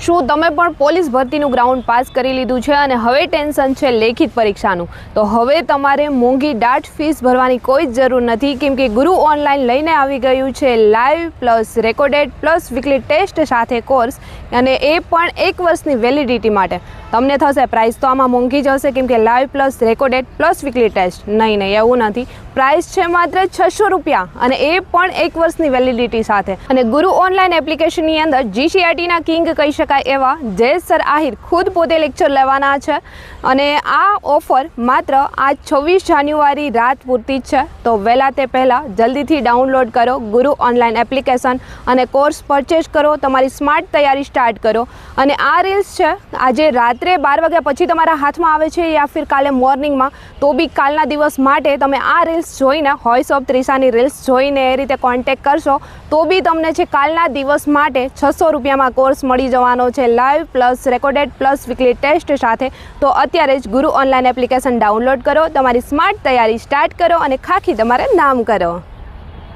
શું તમે પણ પોલીસ ભરતીનું ગ્રાઉન્ડ પાસ કરી લીધું છે અને હવે ટેન્શન છે લેખિત પરીક્ષાનું? તો હવે તમારે મોંઘી દાટ ફીસ ભરવાની કોઈ જ જરૂર નથી, કેમ કે ગુરુ ઓનલાઈન લઈને આવી ગયું છે live plus recorded plus weekly test સાથે કોર્સ, અને એ પણ 1 વર્ષની વેલિડિટી માટે. તમને થશે પ્રાઇસ તો આમાં મોંઘી જ હશે, કેમ કે live plus recorded plus weekly test. નહીં એવું નથી. પ્રાઇસ છે માત્ર 600 રૂપિયા, અને એ પણ 1 વર્ષની વેલિડિટી સાથે. અને ગુરુ ઓનલાઈન એપ્લિકેશનની અંદર GCRTના કિંગ કહી શકાય એવા જયેશ સર આહિર ખુદ પોતે લેક્ચર લેવાના છે, અને આ ઓફર માત્ર આજ 26 જાન્યુઆરી રાત પૂરતી જ છે. તો વહેલા તે પહેલાં જલ્દીથી ડાઉનલોડ કરો ગુરુ ઓનલાઈન એપ્લિકેશન અને કોર્સ પરચેઝ કરો. તમારી સ્માર્ટ તૈયારી સ્ટાર્ટ કરો. અને આ રીલ્સ છે આજે રાત્રે 12 વાગ્યા પછી તમારા હાથમાં આવે છે, યા ફિર કાલે મોર્નિંગમાં, તો બી કાલના દિવસ માટે તમે આ રીલ્સ જોઈને વોઇસ ઓફ ત્રિશાની રીલ્સ જોઈને એ રીતે કોન્ટેક્ટ કરશો તો બી તમને છે કાલના દિવસ માટે 600 રૂપિયામાં કોર્સ મળી જવાનો છે live plus recorded plus weekly test સાથે. તો અત્યારે જ ગુરુ ઓનલાઈન એપ્લિકેશન ડાઉનલોડ કરો, તમારી સ્માર્ટ તૈયારી સ્ટાર્ટ કરો અને ખાખી તમારે નામ કરો.